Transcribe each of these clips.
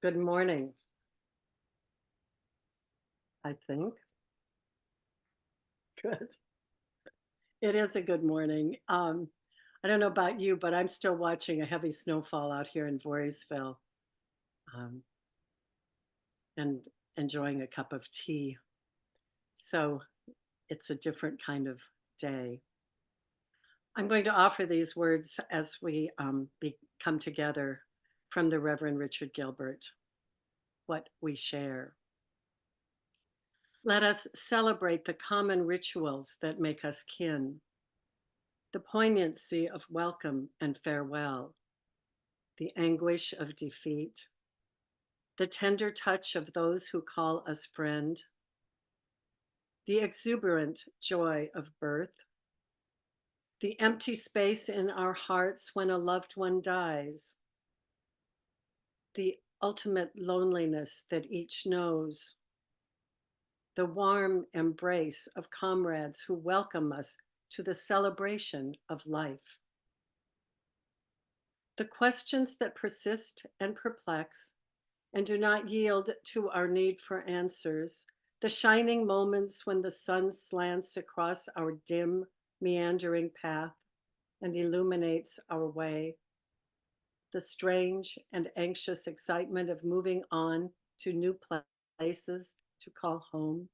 Good morning, I think. Good. It is a good morning. I don't know about you, but I'm still watching a heavy snowfall out here in Voorheesville, um, and enjoying a cup of tea. So it's a different kind of day. I'm going to offer these words as we come together from the Reverend Richard Gilbert, what we share. Let us celebrate the common rituals that make us kin, the poignancy of welcome and farewell, the anguish of defeat, the tender touch of those who call us friend, the exuberant joy of birth, the empty space in our hearts when a loved one dies, the ultimate loneliness that each knows, the warm embrace of comrades who welcome us to the celebration of life. The questions that persist and perplex and do not yield to our need for answers, the shining moments when the sun slants across our dim, meandering path and illuminates our way, the strange and anxious excitement of moving on to new places to call home,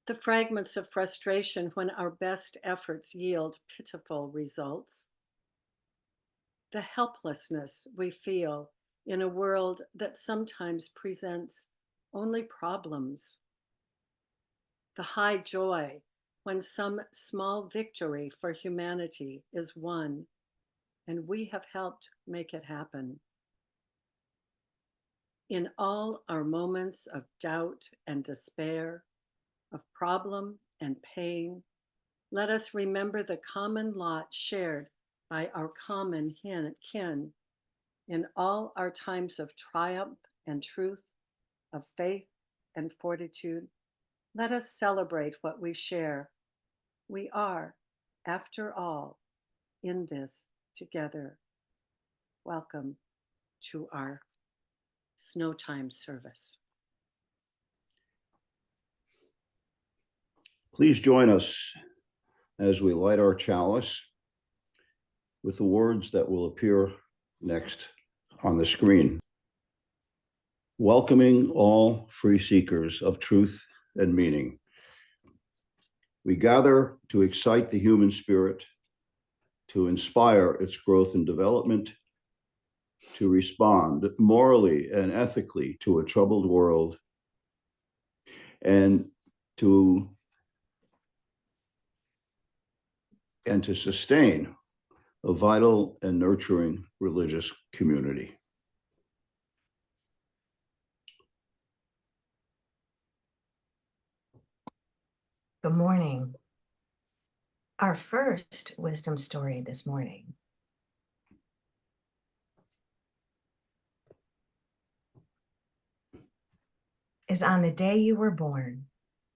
the fragments of frustration when our best efforts yield pitiful results, the helplessness we feel in a world that sometimes presents only problems, the high joy when some small victory for humanity is won and we have helped make it happen. In all our moments of doubt and despair, of problem and pain, let us remember the common lot shared by our common kin in all our times of triumph and truth, of faith and fortitude. Let us celebrate what we share. We are, after all, in this together. Welcome to our snow time service. Please join us as we light our chalice with the words that will appear next on the screen. Welcoming all free seekers of truth and meaning. We gather to excite the human spirit, to inspire its growth and development, to respond morally and ethically to a troubled world, and to sustain a vital and nurturing religious community. Good morning. Our first wisdom story this morning is On the Day You Were Born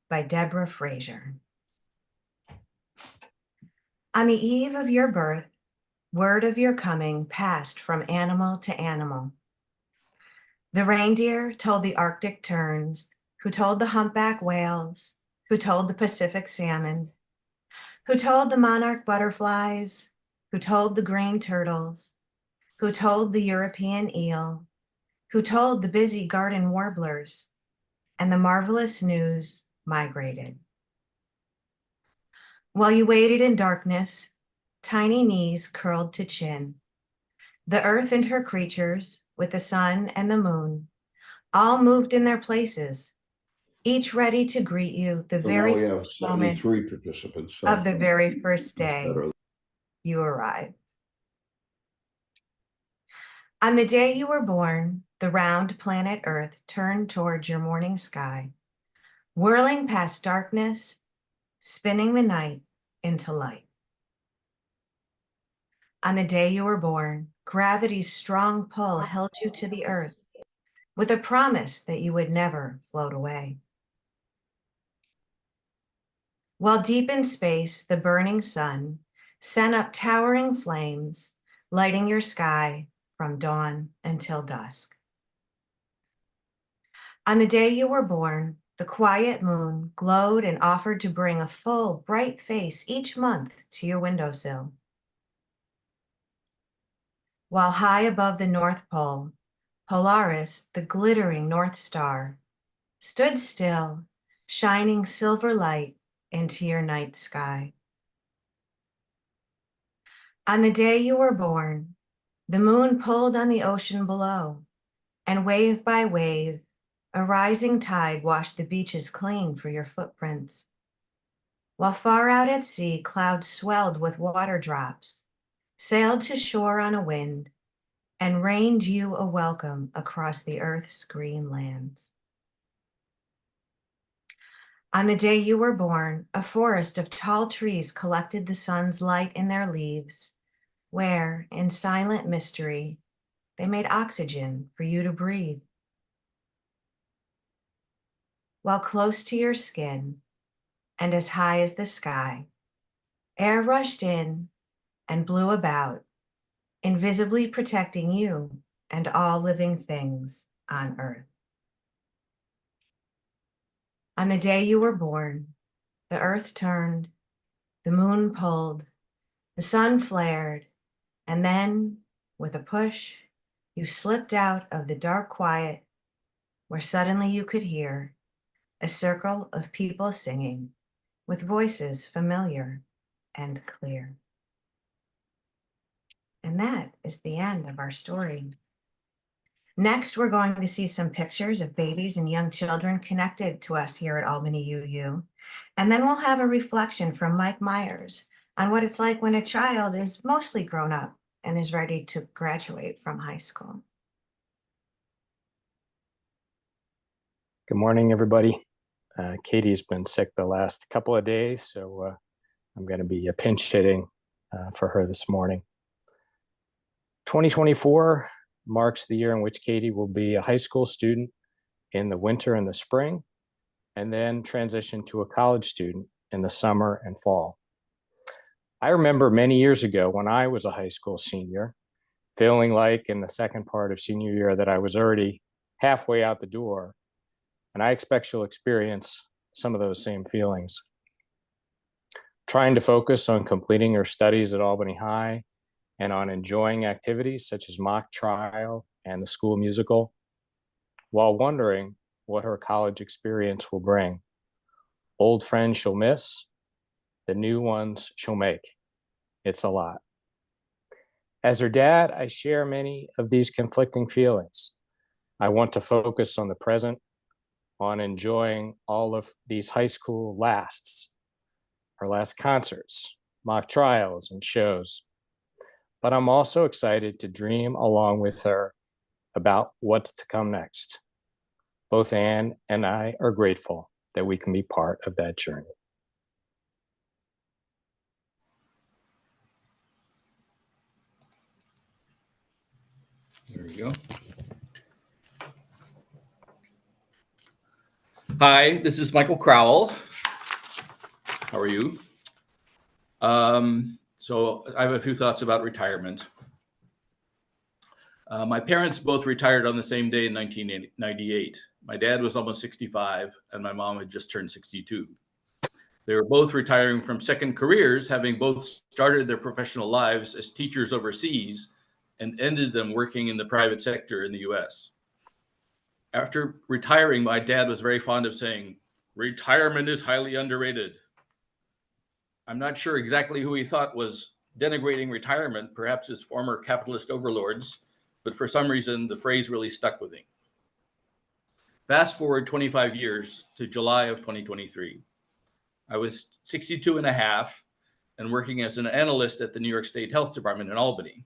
by Deborah Fraser. On the eve of your birth, word of your coming passed from animal to animal. The reindeer told the Arctic terns, who told the humpback whales, who told the Pacific salmon, who told the monarch butterflies, who told the green turtles, who told the European eel, who told the busy garden warblers, and the marvelous news migrated. While you waited in darkness, tiny knees curled to chin, the earth and her creatures, with the sun and the moon, all moved in their places, each ready to greet you the very first moment participants of the very first day you arrived. On the day you were born, the round planet Earth turned towards your morning sky, whirling past darkness, spinning the night into light. On the day you were born, gravity's strong pull held you to the earth with a promise that you would never float away. While deep in space, the burning sun sent up towering flames lighting your sky from dawn until dusk. On the day you were born, the quiet moon glowed and offered to bring a full, bright face each month to your windowsill. While high above the North Pole, Polaris, the glittering North Star, stood still, shining silver light into your night sky. On the day you were born, the moon pulled on the ocean below, and wave by wave, a rising tide washed the beaches clean for your footprints. While far out at sea, clouds swelled with water drops, sailed to shore on a wind, and rained you a welcome across the earth's green lands. On the day you were born, a forest of tall trees collected the sun's light in their leaves, where, in silent mystery, they made oxygen for you to breathe. While close to your skin and as high as the sky, air rushed in and blew about, invisibly protecting you and all living things on earth. On the day you were born, the earth turned, the moon pulled, the sun flared, and then, with a push, you slipped out of the dark quiet where suddenly you could hear a circle of people singing with voices familiar and clear. And that is the end of our story. Next, we're going to see some pictures of babies and young children connected to us here at Albany UU. And then we'll have a reflection from Mike Myers on what it's like when a child is mostly grown up and is ready to graduate from high school. Good morning, everybody. Katie's been sick the last couple of days, so I'm going to be pinch hitting for her this morning. 2024 marks the year in which Katie will be a high school student in the winter and the spring, and then transition to a college student in the summer and fall. I remember many years ago when I was a high school senior, feeling like in the second part of senior year that I was already halfway out the door. And I expect she'll experience some of those same feelings. Trying to focus on completing her studies at Albany High and on enjoying activities such as mock trial and the school musical, while wondering what her college experience will bring. Old friends she'll miss, the new ones she'll make. It's a lot. As her dad, I share many of these conflicting feelings. I want to focus on the present, on enjoying all of these high school lasts, her last concerts, mock trials, and shows. But I'm also excited to dream along with her about what's to come next. Both Anne and I are grateful that we can be part of that journey. There we go. Hi, this is Michael Crowell. How are you? So I have a few thoughts about retirement. My parents both retired on the same day in 1998. My dad was almost 65 and my mom had just turned 62. They were both retiring from second careers, having both started their professional lives as teachers overseas and ended them working in the private sector in the US. After retiring, my dad was very fond of saying, "Retirement is highly underrated." I'm not sure exactly who he thought was denigrating retirement, perhaps his former capitalist overlords, but for some reason, the phrase really stuck with me. Fast forward 25 years to July of 2023. I was 62 and a half and working as an analyst at the New York State Health Department in Albany.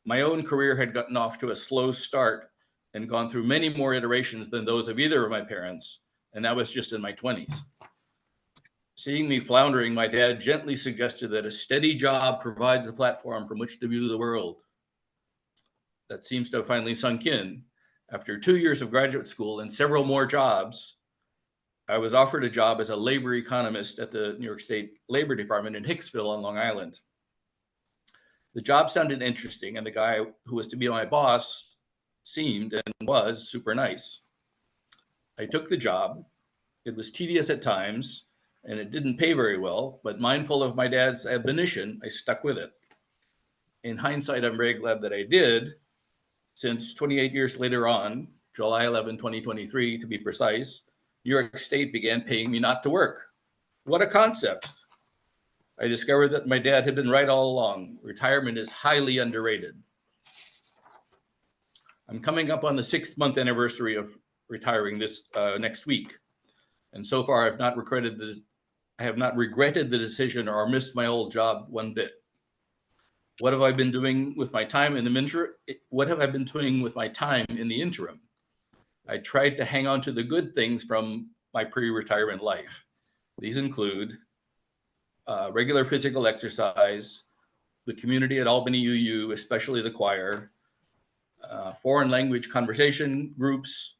My own career had gotten off to a slow start and gone through many more iterations than those of either of my parents, and that was just in my 20s. Seeing me floundering, my dad gently suggested that a steady job provides a platform from which to view the world. That seems to have finally sunk in. After 2 years of graduate school and several more jobs, I was offered a job as a labor economist at the New York State Labor Department in Hicksville on Long Island. The job sounded interesting, and the guy who was to be my boss seemed and was super nice. I took the job. It was tedious at times, and it didn't pay very well, but mindful of my dad's admonition, I stuck with it. In hindsight, I'm very glad that I did, since 28 years later on, July 11, 2023, to be precise, New York State began paying me not to work. What a concept. I discovered that my dad had been right all along. Retirement is highly underrated. I'm coming up on the 6th-month anniversary of retiring this next week. And so far, I have not regretted the decision or missed my old job one bit. What have I been doing with my time in the interim? What have I been doing with my time in the interim? I tried to hang on to the good things from my pre-retirement life. These include regular physical exercise, the community at Albany UU, especially the choir, foreign language conversation groups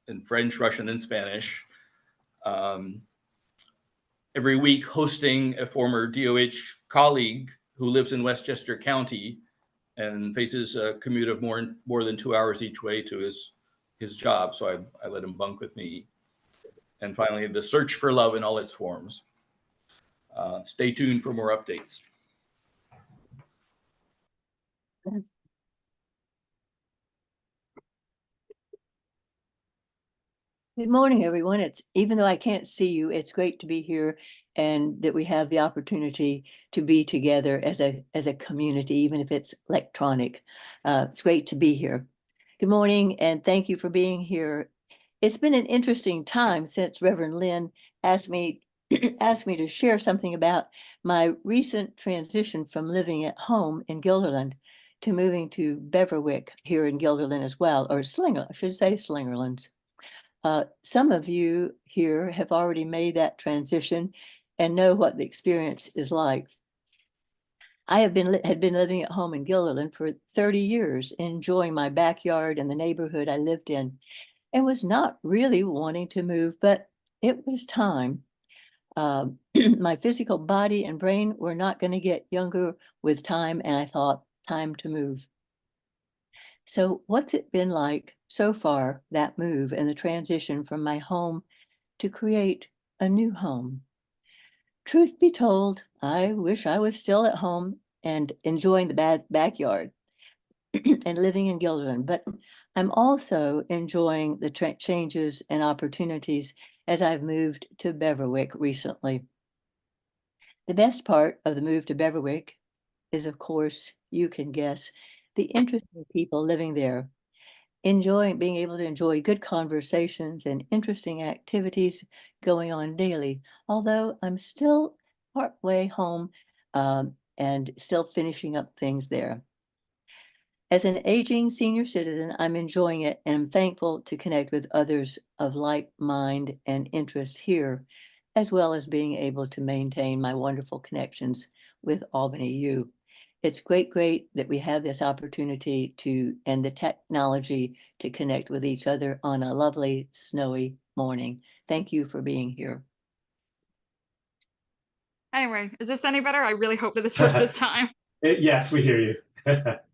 in French, Russian, and Spanish. Every week hosting a former DOH colleague who lives in Westchester County and faces a commute of more than 2 hours each way to his job. So I let him bunk with me. And finally, the search for love in all its forms. Stay tuned for more updates. Good morning, everyone. Even though I can't see you, it's great to be here and that we have the opportunity to be together as a community, even if it's electronic. It's great to be here. Good morning, and thank you for being here. It's been an interesting time since Reverend Lynn asked me to share something about my recent transition from living at home in Guilderland to moving to Beverwyck here in Guilderland as well, or Slinger, I should say Slingerlands. Some of you here have already made that transition and know what the experience is like. I had been living at home in Guilderland for 30 years, enjoying my backyard and the neighborhood I lived in, and was not really wanting to move, but it was time. My physical body and brain were not going to get younger with time, and I thought, time to move. So what's it been like so far, that move and the transition from my home to create a new home? Truth be told, I wish I was still at home and enjoying the backyard and living in Guilderland, but I'm also enjoying the changes and opportunities as I've moved to Beverwyck recently. The best part of the move to Beverwyck is, of course, you can guess, the interesting people living there, being able to enjoy good conversations and interesting activities going on daily, although I'm still partway home and still finishing up things there. As an aging senior citizen, I'm enjoying it and I'm thankful to connect with others of like mind and interests here, as well as being able to maintain my wonderful connections with Albany U. It's great that we have this opportunity and the technology to connect with each other on a lovely snowy morning. Thank you for being here. Anyway, is this any better? I really hope that this works this time. Yes, we hear you.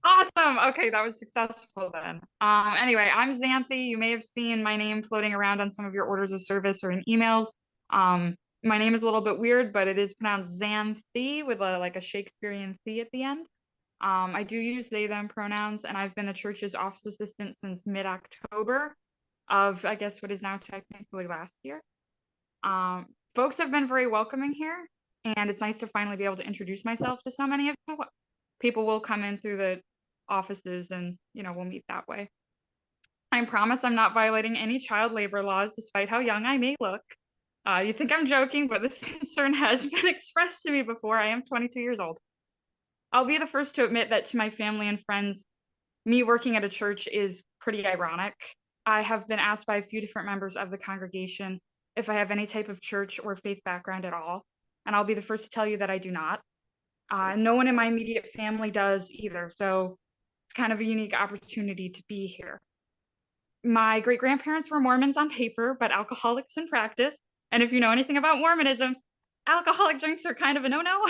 Awesome. Okay, that was successful then. Anyway, I'm Xanthi. You may have seen my name floating around on some of your orders of service or in emails. My name is a little bit weird, but it is pronounced Xanthi with like a Shakespearean "the" at the end. I do use they, them pronouns, and I've been the church's office assistant since mid-October of, I guess, what is now technically last year. Folks have been very welcoming here, and it's nice to finally be able to introduce myself to so many of you. People will come in through the offices and, we'll meet that way. I promise I'm not violating any child labor laws, despite how young I may look. You think I'm joking, but this concern has been expressed to me before. I am 22 years old. I'll be the first to admit that to my family and friends, me working at a church is pretty ironic. I have been asked by a few different members of the congregation if I have any type of church or faith background at all, and I'll be the first to tell you that I do not. No one in my immediate family does either, so it's kind of a unique opportunity to be here. My great-grandparents were Mormons on paper, but alcoholics in practice, and if you know anything about Mormonism, alcoholic drinks are kind of a no-no.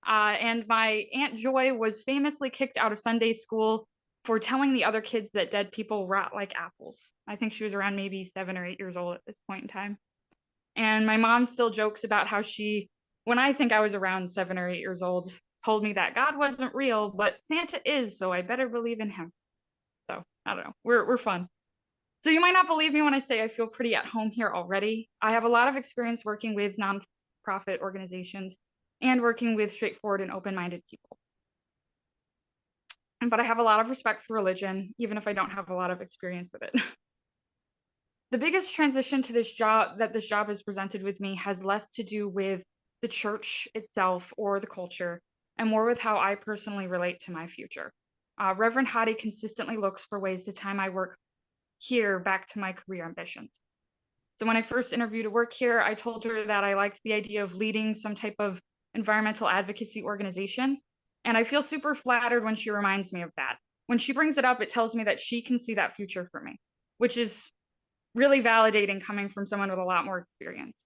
And my Aunt Joy was famously kicked out of Sunday school for telling the other kids that dead people rot like apples. I think she was around maybe 7 or 8 years old at this point in time. And my mom still jokes about how she, when I think I was around 7 or 8 years old, told me that God wasn't real, but Santa is, so I better believe in him. So I don't know. We're fun. So you might not believe me when I say I feel pretty at home here already. I have a lot of experience working with nonprofit organizations and working with straightforward and open-minded people. But I have a lot of respect for religion, even if I don't have a lot of experience with it. The biggest transition to this job that this job has presented with me has less to do with the church itself or the culture, and more with how I personally relate to my future. Reverend Hadi consistently looks for ways to tie my work here back to my career ambitions. So when I first interviewed to work here, I told her that I liked the idea of leading some type of environmental advocacy organization. And I feel super flattered when she reminds me of that. When she brings it up, it tells me that she can see that future for me, which is really validating coming from someone with a lot more experience.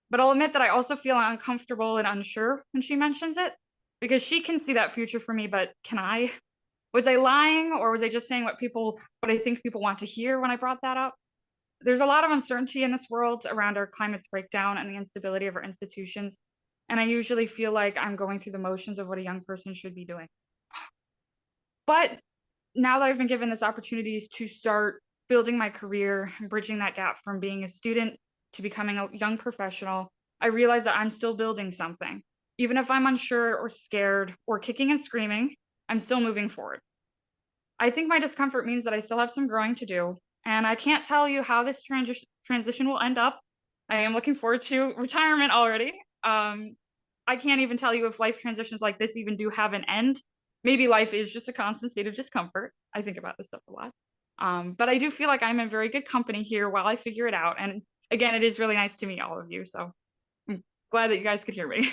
But I'll admit that I also feel uncomfortable and unsure when she mentions it, because she can see that future for me, but can I? Was I lying, or was I just saying what I think people want to hear when I brought that up? There's a lot of uncertainty in this world around our climate's breakdown and the instability of our institutions. And I usually feel like I'm going through the motions of what a young person should be doing. But now that I've been given this opportunity to start building my career and bridging that gap from being a student to becoming a young professional, I realize that I'm still building something. Even if I'm unsure or scared or kicking and screaming, I'm still moving forward. I think my discomfort means that I still have some growing to do, and I can't tell you how this transition will end up. I am looking forward to retirement already. I can't even tell you if life transitions like this even do have an end. Maybe life is just a constant state of discomfort. I think about this stuff a lot. But I do feel like I'm in very good company here while I figure it out. And again, it is really nice to meet all of you. So I'm glad that you guys could hear me.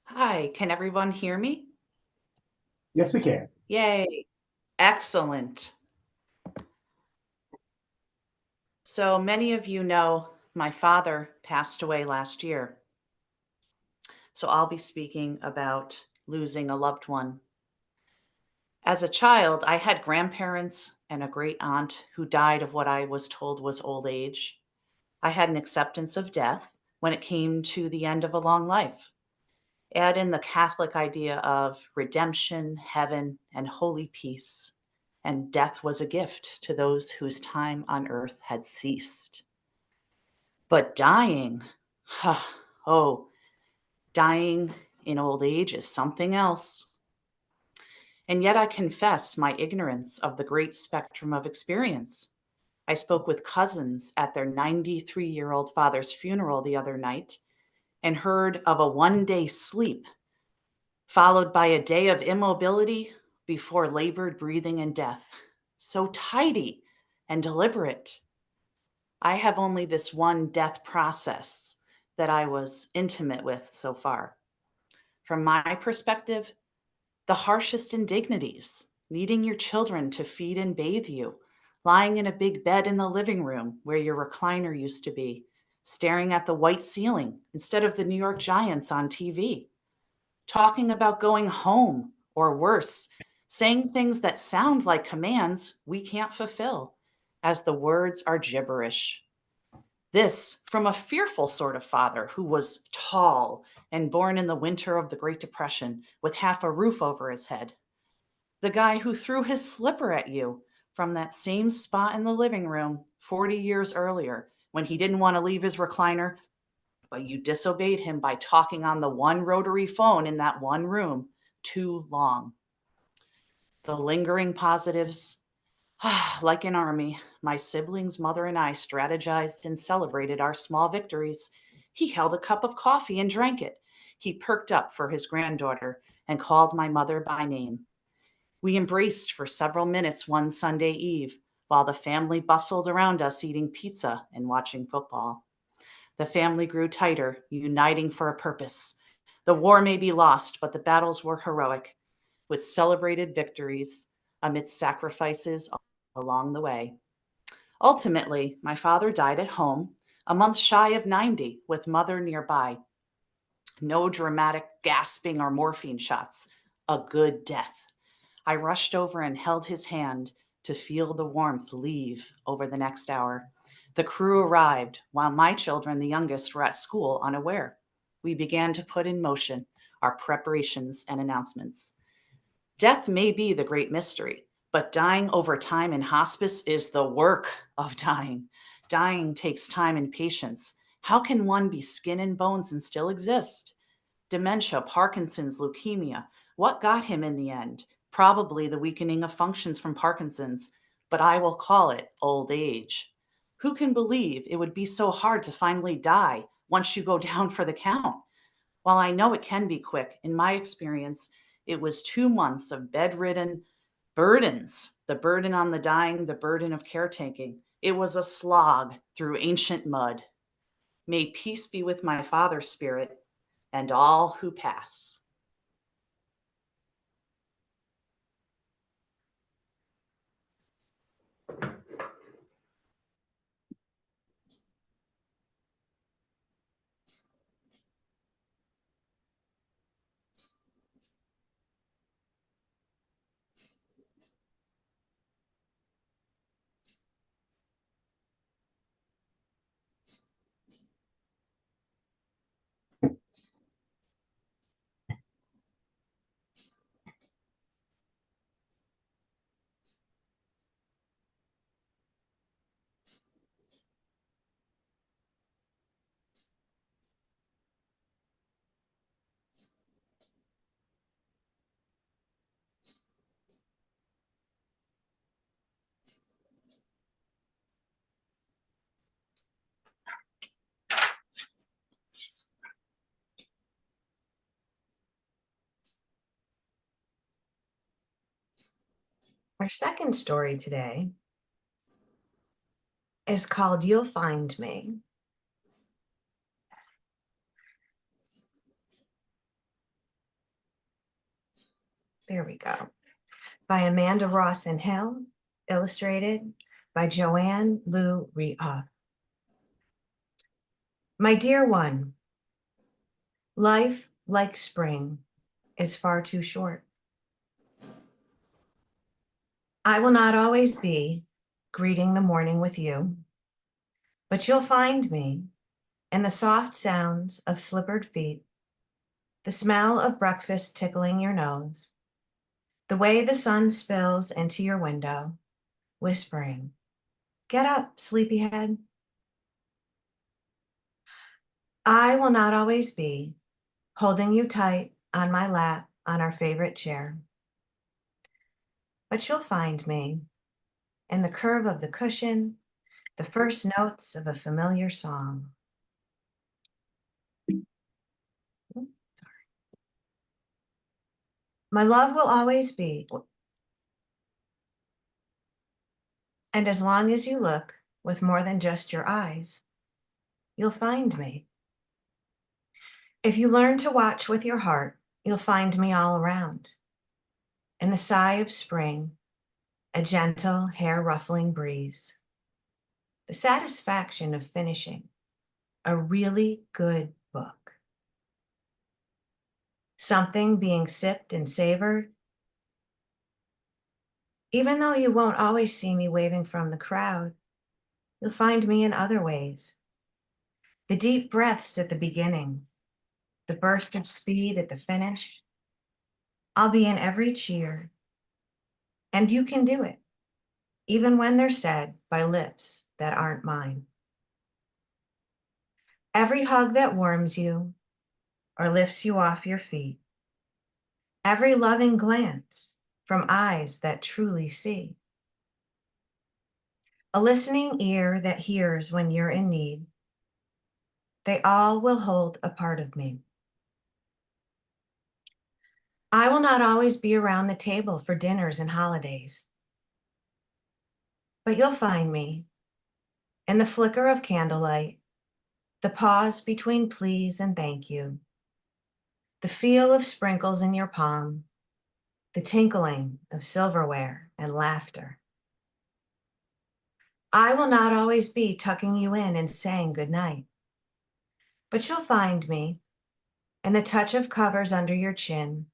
Hi, can everyone hear me? Yes, we can. Yay, excellent. So many of you know my father passed away last year. So I'll be speaking about losing a loved one. As a child, I had grandparents and a great aunt who died of what I was told was old age. I had an acceptance of death when it came to the end of a long life. Add in the Catholic idea of redemption, heaven, and holy peace, and death was a gift to those whose time on earth had ceased. But dying, dying in old age is something else. And yet I confess my ignorance of the great spectrum of experience. I spoke with cousins at their 93-year-old father's funeral the other night and heard of a one-day sleep followed by a day of immobility before labored breathing and death. So tidy and deliberate. I have only this one death process that I was intimate with so far. From my perspective, the harshest indignities, needing your children to feed and bathe you, lying in a big bed in the living room where your recliner used to be, staring at the white ceiling instead of the New York Giants on TV, talking about going home, or worse, saying things that sound like commands we can't fulfill, as the words are gibberish. This from a fearful sort of father who was tall and born in the winter of the Great Depression with half a roof over his head. The guy who threw his slipper at you from that same spot in the living room 40 years earlier when he didn't want to leave his recliner, but you disobeyed him by talking on the one rotary phone in that one room too long. The lingering positives, like an army, my siblings, mother, and I strategized and celebrated our small victories. He held a cup of coffee and drank it. He perked up for his granddaughter and called my mother by name. We embraced for several minutes one Sunday eve, while the family bustled around us eating pizza and watching football. The family grew tighter, uniting for a purpose. The war may be lost, but the battles were heroic, with celebrated victories amidst sacrifices along the way. Ultimately, my father died at home, a month shy of 90, with mother nearby. No dramatic gasping or morphine shots, a good death. I rushed over and held his hand to feel the warmth leave over the next hour. The crew arrived while my children, the youngest, were at school unaware. We began to put in motion our preparations and announcements. Death may be the great mystery, but dying over time in hospice is the work of dying. Dying takes time and patience. How can one be skin and bones and still exist? Dementia, Parkinson's, leukemia. What got him in the end? Probably the weakening of functions from Parkinson's, but I will call it old age. Who can believe it would be so hard to finally die once you go down for the count? While I know it can be quick, in my experience, it was 2 months of bedridden burdens, the burden on the dying, the burden of caretaking. It was a slog through ancient mud. May peace be with my father's spirit and all who pass. Our second story today is called You'll Find Me. There we go. By Amanda Ross and Hill, illustrated by Joanne Lou Rioff. My dear one, life, like spring, is far too short. I will not always be greeting the morning with you, but you'll find me in the soft sounds of slippered feet, the smell of breakfast tickling your nose, the way the sun spills into your window, whispering, "Get up, sleepyhead." I will not always be holding you tight on my lap on our favorite chair, but you'll find me in the curve of the cushion, the first notes of a familiar song. My love will always be, and as long as you look with more than just your eyes, you'll find me. If you learn to watch with your heart, you'll find me all around. In the sigh of spring, a gentle hair-ruffling breeze, the satisfaction of finishing a really good book, something being sipped and savored. Even though you won't always see me waving from the crowd, you'll find me in other ways. The deep breaths at the beginning, the burst of speed at the finish. I'll be in every cheer, and you can do it, even when they're said by lips that aren't mine. Every hug that warms you or lifts you off your feet, every loving glance from eyes that truly see, a listening ear that hears when you're in need, they all will hold a part of me. I will not always be around the table for dinners and holidays, But you'll find me in the flicker of candlelight, the pause between please and thank you, the feel of sprinkles in your palm, the tinkling of silverware and laughter. I will not always be tucking you in and saying goodnight, but you'll find me in the touch of covers under your chin,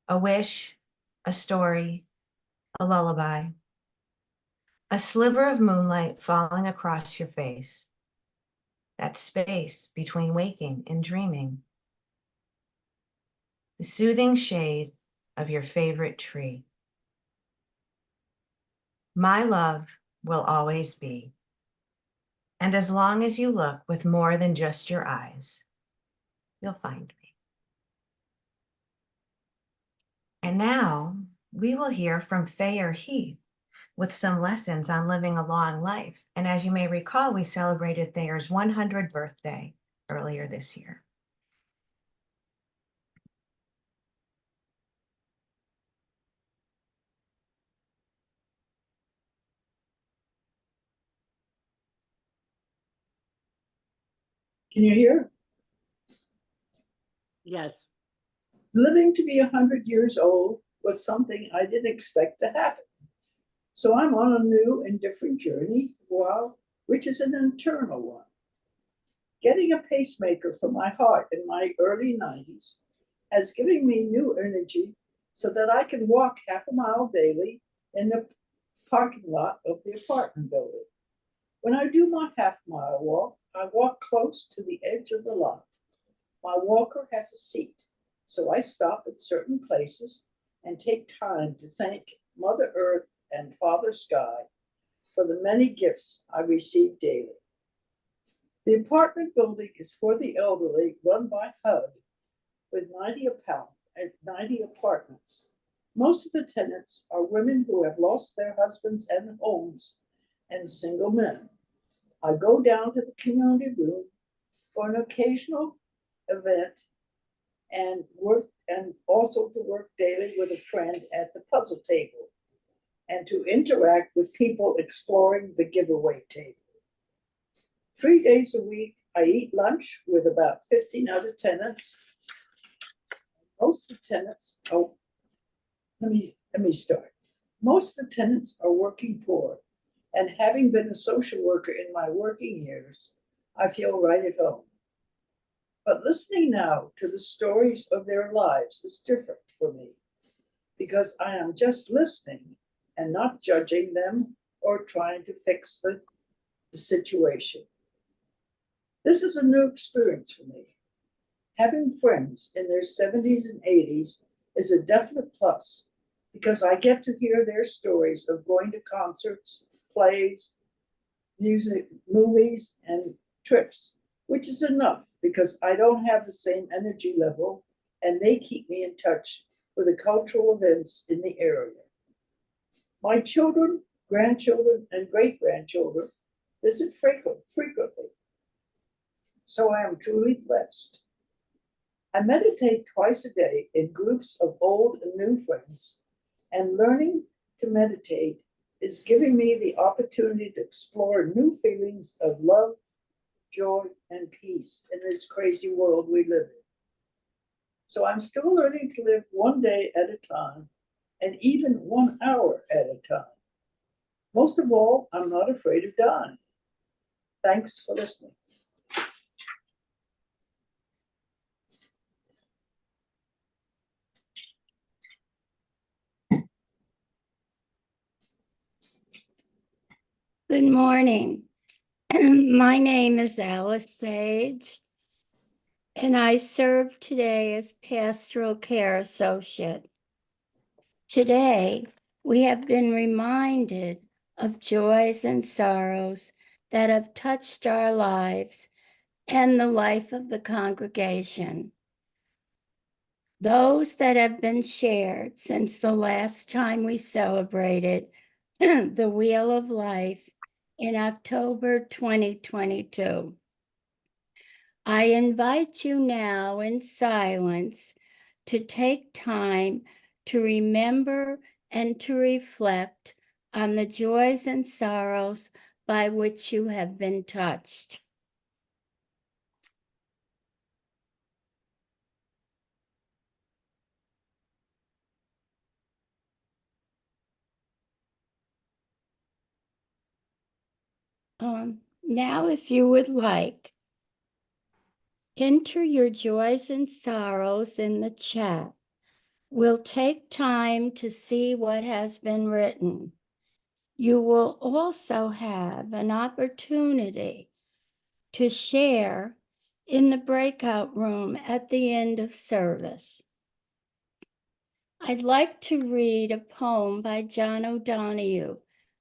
a wish, a story, a lullaby, a sliver of moonlight falling across your face, that space between waking and dreaming, the soothing shade of your favorite tree. My love will always be. And as long as you look with more than just your eyes, you'll find me. And now we will hear from Thayer Heath with some lessons on living a long life. And as you may recall, we celebrated Thayer's 100th birthday earlier this year. Can you hear? Yes. Living to be 100 years old was something I didn't expect to happen. So I'm on a new and different journey, which is an internal one. Getting a pacemaker for my heart in my early 90s has given me new energy so that I can walk half a mile daily in the parking lot of the apartment building. When I do my half-mile walk, I walk close to the edge of the lot. My walker has a seat, so I stop at certain places and take time to thank Mother Earth and Father Sky for the many gifts I receive daily. The apartment building is for the elderly, run by HUD, with 90 apartments. Most of the tenants are women who have lost their husbands and homes and single men. I go down to the community room for an occasional event and also to work daily with a friend at the puzzle table and to interact with people exploring the giveaway table. 3 days a week, I eat lunch with about 15 other tenants. Most of the tenants, let me start. Most of the tenants are working poor, and having been a social worker in my working years, I feel right at home. But listening now to the stories of their lives is different for me because I am just listening and not judging them or trying to fix the situation. This is a new experience for me. Having friends in their 70s and 80s is a definite plus because I get to hear their stories of going to concerts, plays, music, movies, and trips, which is enough because I don't have the same energy level and they keep me in touch with the cultural events in the area. My children, grandchildren, and great-grandchildren visit frequently, so I am truly blessed. I meditate twice a day in groups of old and new friends, and learning to meditate is giving me the opportunity to explore new feelings of love, joy, and peace in this crazy world we live in. So I'm still learning to live one day at a time, and even 1 hour at a time. Most of all, I'm not afraid of dying. Thanks for listening. Good morning. My name is Alice Sage, and I serve today as Pastoral Care Associate. Today, we have been reminded of joys and sorrows that have touched our lives and the life of the congregation. Those that have been shared since the last time we celebrated the Wheel of Life in October 2022. I invite you now in silence to take time to remember and to reflect on the joys and sorrows by which you have been touched. Now, if you would like, enter your joys and sorrows in the chat. We'll take time to see what has been written. You will also have an opportunity to share in the breakout room at the end of service. I'd like to read a poem by John O'Donoghue.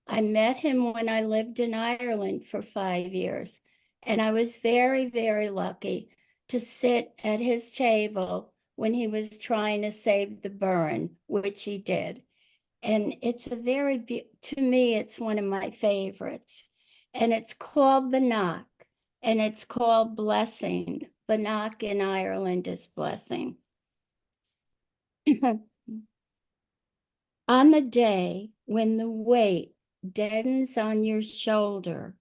I met him when I lived in Ireland for 5 years, and I was very, very lucky to sit at his table when he was trying to save the Burren, which he did. And it's a very, to me, it's one of my favorites. And it's called Bannock, and it's called Blessing. Bannock in Ireland is blessing. On the day when the weight deadens on your shoulder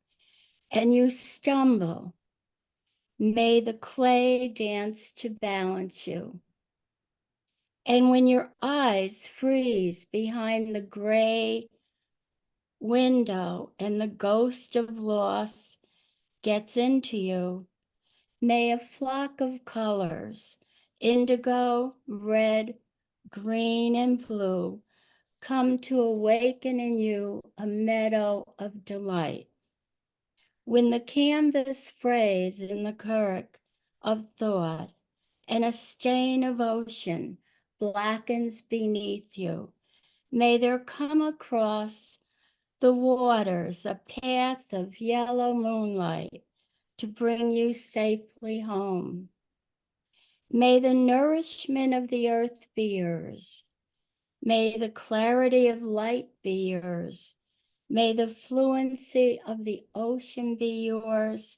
and you stumble, may the clay dance to balance you. And when your eyes freeze behind the gray window and the ghost of loss gets into you, may a flock of colors, indigo, red, green, and blue, come to awaken in you a meadow of delight. When the canvas frays in the current of thought and a stain of ocean blackens beneath you, may there come across the waters a path of yellow moonlight to bring you safely home. May the nourishment of the earth be yours. May the clarity of light be yours. May the fluency of the ocean be yours.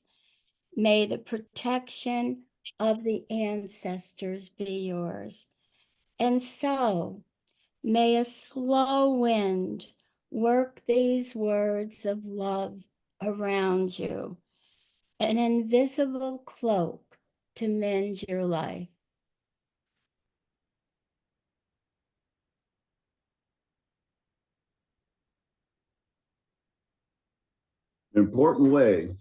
May the protection of the ancestors be yours. And so, may a slow wind work these words of love around you, an invisible cloak to mend your life. An important way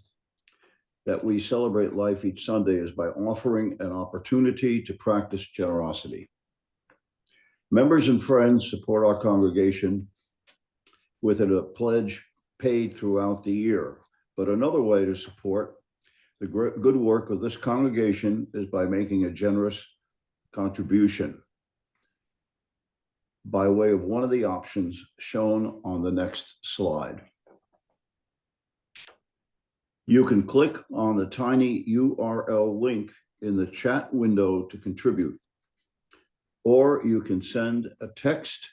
that we celebrate life each Sunday is by offering an opportunity to practice generosity. Members and friends support our congregation with a pledge paid throughout the year. But another way to support the good work of this congregation is by making a generous contribution by way of one of the options shown on the next slide. You can click on the tiny URL link in the chat window to contribute, or you can send a text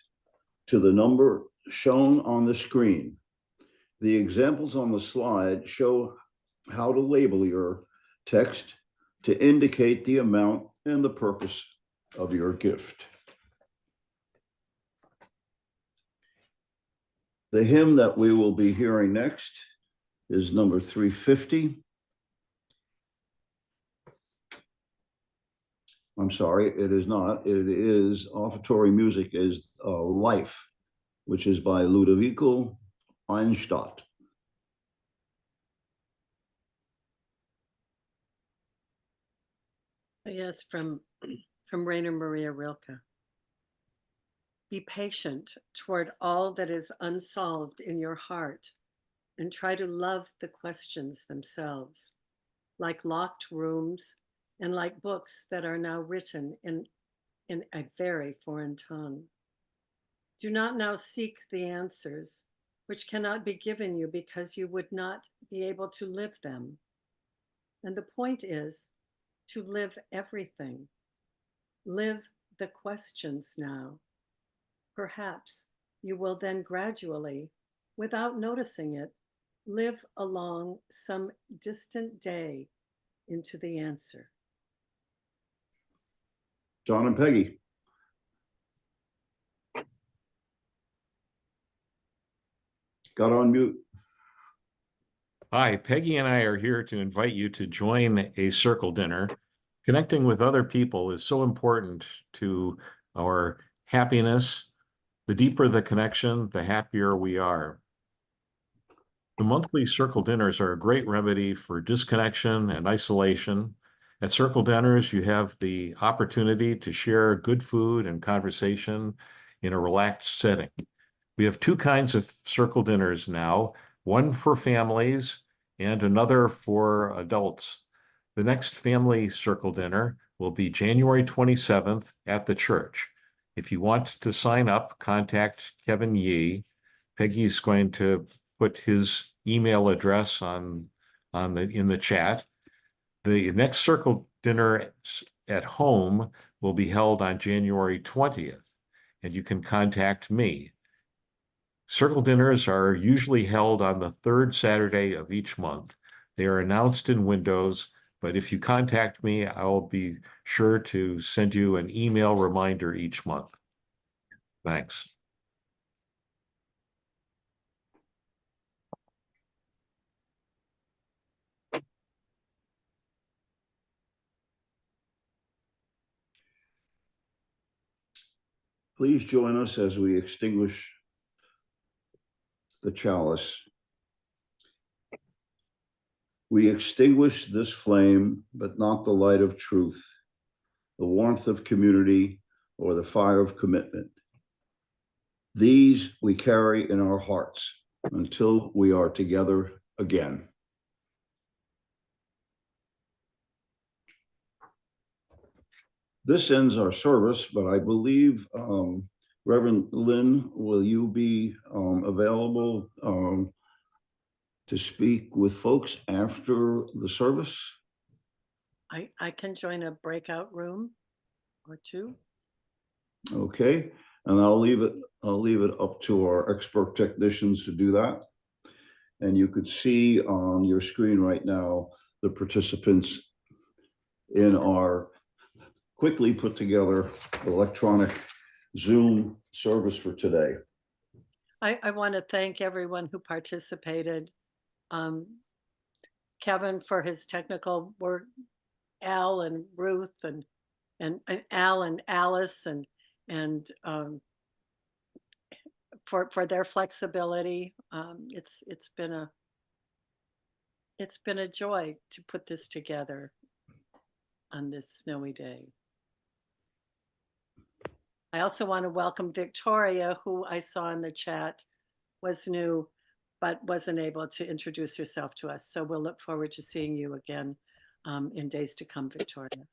to the number shown on the screen. The examples on the slide show how to label your text to indicate the amount and the purpose of your gift. The hymn that we will be hearing next is number 350. I'm sorry, it is not. It is Offertory Music is Life, which is by Ludovico Einstadt. Yes, from Rainer Maria Rilke. Be patient toward all that is unsolved in your heart and try to love the questions themselves, like locked rooms and like books that are now written in a very foreign tongue. Do not now seek the answers, which cannot be given you because you would not be able to live them. And the point is to live everything. Live the questions now. Perhaps you will then gradually, without noticing it, live along some distant day into the answer. John and Peggy. got on mute. Hi, Peggy and I are here to invite you to join a circle dinner. Connecting with other people is so important to our happiness. The deeper the connection, the happier we are. The monthly circle dinners are a great remedy for disconnection and isolation. At circle dinners, you have the opportunity to share good food and conversation in a relaxed setting. We have two kinds of circle dinners now, one for families and another for adults. The next family circle dinner will be January 27th at the church. If you want to sign up, contact Kevin Yee. Peggy's going to put his email address in the chat. The next circle dinner at home will be held on January 20th, and you can contact me. Circle dinners are usually held on the third Saturday of each month. They are announced in windows, but if you contact me, I will be sure to send you an email reminder each month. Thanks. Please join us as we extinguish the chalice. We extinguish this flame, but not the light of truth, the warmth of community, or the fire of commitment. These we carry in our hearts until we are together again. This ends our service, but I believe, Reverend Lynn, will you be available to speak with folks after the service? I can join a breakout room or two. Okay, and I'll leave it up to our expert technicians to do that. And you could see on your screen right now the participants in our quickly put together electronic Zoom service for today. I want to thank everyone who participated. Kevin for his technical work, Al and Ruth and Al and Alice and for their flexibility. It's been a joy to put this together on this snowy day. I also want to welcome Victoria, who I saw in the chat was new, but wasn't able to introduce herself to us. So we'll look forward to seeing you again in days to come, Victoria.